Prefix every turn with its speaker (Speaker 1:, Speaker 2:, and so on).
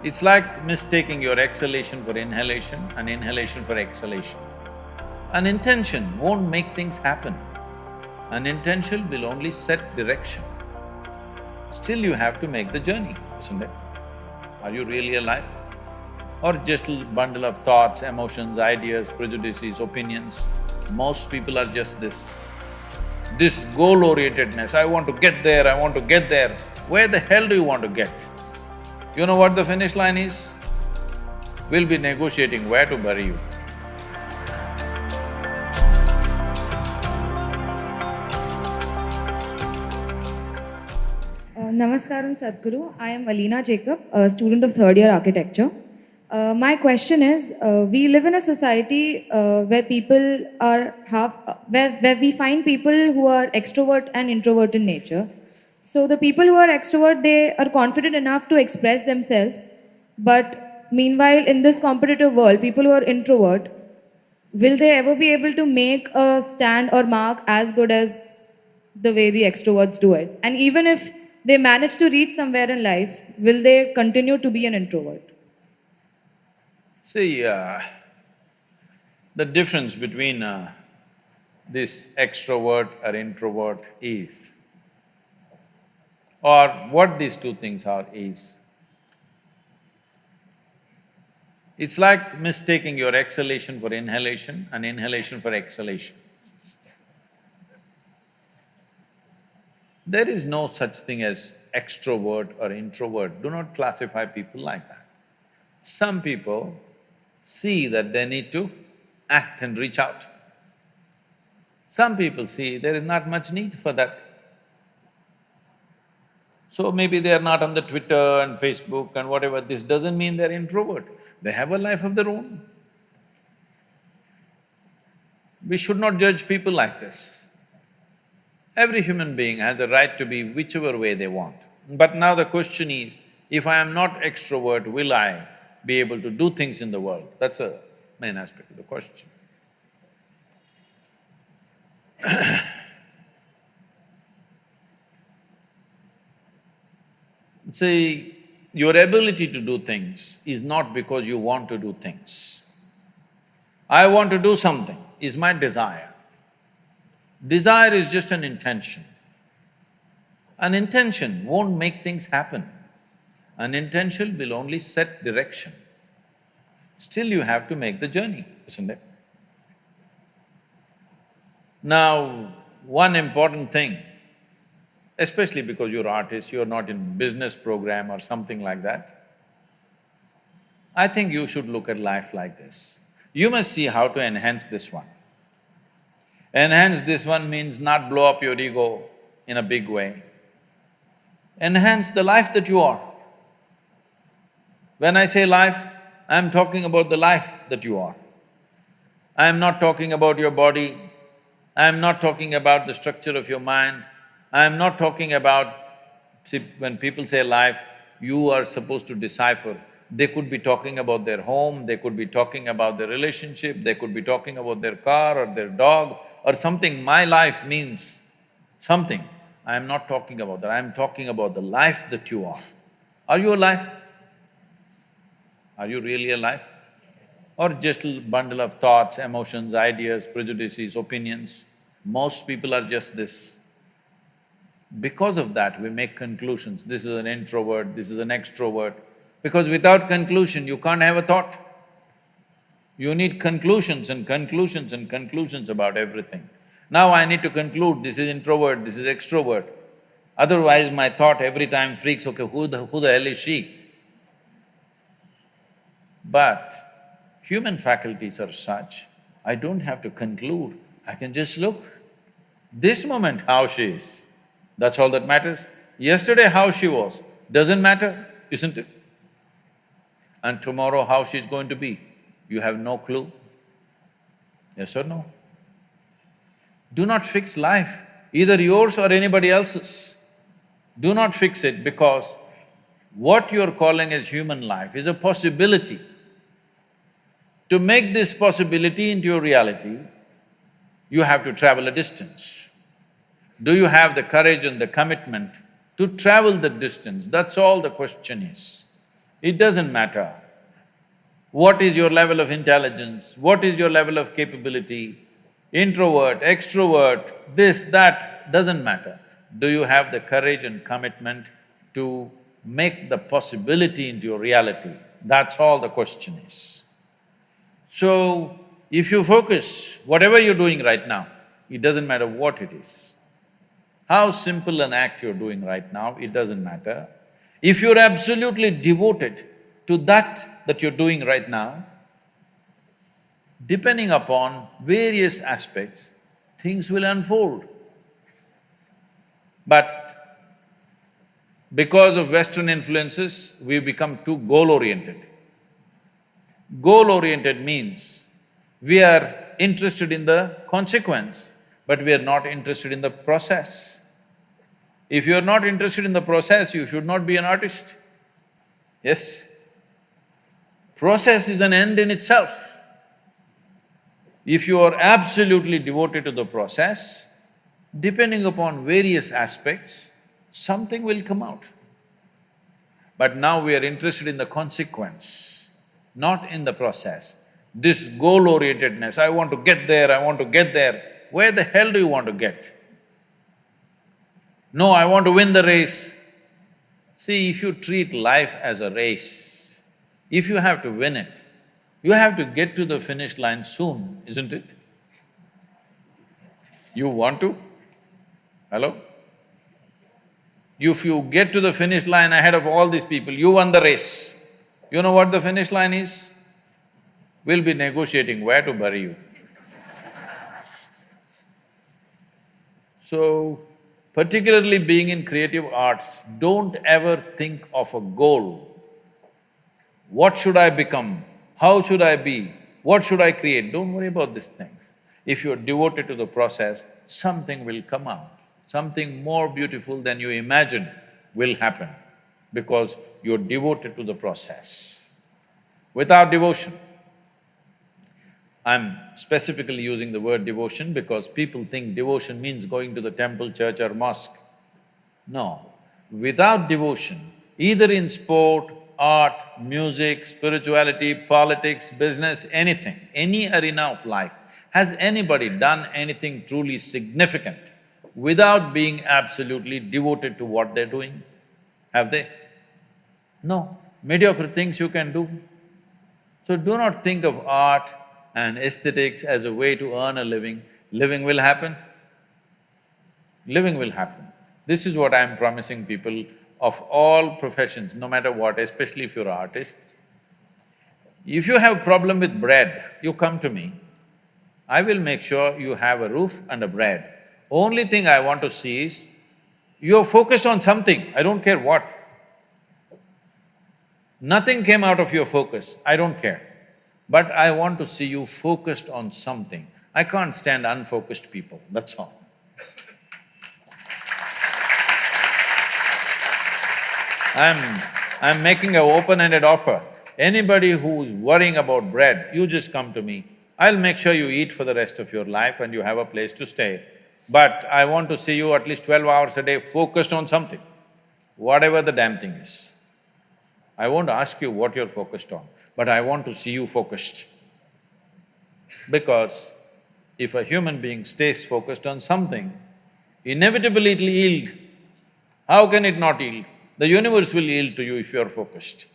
Speaker 1: It's like mistaking your exhalation for inhalation and inhalation for exhalation. An intention won't make things happen. An intention will only set direction. Still you have to make the journey, isn't it? Are you really alive? Or just a bundle of thoughts, emotions, ideas, prejudices, opinions? Most people are just this goal-orientedness, I want to get there, I want to get there. Where the hell do you want to get? You know what the finish line is? We'll be negotiating where to bury you.
Speaker 2: Namaskaram Sadhguru. I am Alina Jacob, a student of third year architecture. My question is, we live in a society where people are where we find people who are extrovert and introvert in nature. So the people who are extrovert, they are confident enough to express themselves, but meanwhile in this competitive world, people who are introvert, will they ever be able to make a stand or mark as good as the way the extroverts do it? And even if they manage to reach somewhere in life, will they continue to be an introvert?
Speaker 1: See, the difference between this extrovert or introvert is, or what these two things are is, it's like mistaking your exhalation for inhalation and inhalation for exhalation. There is no such thing as extrovert or introvert, do not classify people like that. Some people see that they need to act and reach out. Some people see there is not much need for that. So maybe they are not on the Twitter and Facebook and whatever, this doesn't mean they're introvert. They have a life of their own. We should not judge people like this. Every human being has a right to be whichever way they want. But now the question is, if I am not extrovert, will I be able to do things in the world? That's a main aspect of the question. See, your ability to do things is not because you want to do things. I want to do something is my desire. Desire is just an intention. An intention won't make things happen. An intention will only set direction. Still you have to make the journey, isn't it? Now, one important thing, especially because you're artist, you're not in business program or something like that, I think you should look at life like this. You must see how to enhance this one. Enhance this one means not blow up your ego in a big way. Enhance the life that you are. When I say life, I'm talking about the life that you are. I'm not talking about your body, I'm not talking about the structure of your mind, I'm not talking about… See, when people say life, you are supposed to decipher. They could be talking about their home, they could be talking about their relationship, they could be talking about their car or their dog or something. My life means something. I'm not talking about that, I'm talking about the life that you are. Are you alive? Are you really alive? Or just a bundle of thoughts, emotions, ideas, prejudices, opinions? Most people are just this. Because of that, we make conclusions, this is an introvert, this is an extrovert. Because without conclusion, you can't have a thought. You need conclusions and conclusions and conclusions about everything. Now I need to conclude, this is introvert, this is extrovert. Otherwise my thought every time freaks, okay, who the hell is she? But human faculties are such, I don't have to conclude, I can just look. This moment how she is, that's all that matters. Yesterday how she was, doesn't matter, isn't it? And tomorrow how she's going to be, you have no clue. Yes or no? Do not fix life, either yours or anybody else's. Do not fix it, because what you're calling as human life is a possibility. To make this possibility into your reality, you have to travel a distance. Do you have the courage and the commitment to travel the distance? That's all the question is. It doesn't matter what is your level of intelligence, what is your level of capability, introvert, extrovert, this, that, doesn't matter. Do you have the courage and commitment to make the possibility into your reality? That's all the question is. So, if you focus, whatever you're doing right now, it doesn't matter what it is. How simple an act you're doing right now, it doesn't matter. If you're absolutely devoted to that you're doing right now, depending upon various aspects, things will unfold. But because of Western influences, we've become too goal-oriented. Goal-oriented means we are interested in the consequence, but we are not interested in the process. If you are not interested in the process, you should not be an artist. Yes? Process is an end in itself. If you are absolutely devoted to the process, depending upon various aspects, something will come out. But now we are interested in the consequence, not in the process. This goal-orientedness, I want to get there, I want to get there, where the hell do you want to get? No, I want to win the race. See, if you treat life as a race, if you have to win it, you have to get to the finish line soon, isn't it? You want to? Hello? If you get to the finish line ahead of all these people, you won the race. You know what the finish line is? We'll be negotiating where to bury you. So, particularly being in creative arts, don't ever think of a goal. What should I become? How should I be? What should I create? Don't worry about these things. If you're devoted to the process, something will come out. Something more beautiful than you imagined will happen because you're devoted to the process. Without devotion, I'm specifically using the word devotion because people think devotion means going to the temple, church or mosque. No. Without devotion, either in sport, art, music, spirituality, politics, business, anything, any arena of life, has anybody done anything truly significant without being absolutely devoted to what they're doing? Have they? No. Mediocre things you can do. So do not think of art and aesthetics as a way to earn a living. Living will happen. Living will happen. This is what I'm promising people of all professions, no matter what, especially if you're an artist. If you have a problem with bread, you come to me. I will make sure you have a roof and a bread. Only thing I want to see is, you're focused on something, I don't care what. Nothing came out of your focus, I don't care. But I want to see you focused on something. I can't stand unfocused people, that's all. I'm making an open-ended offer. Anybody who's worrying about bread, you just come to me. I'll make sure you eat for the rest of your life and you have a place to stay. But I want to see you at least 12 hours a day focused on something, whatever the damn thing is. I won't ask you what you're focused on, but I want to see you focused. Because if a human being stays focused on something, inevitably it'll yield. How can it not yield? The universe will yield to you if you're focused.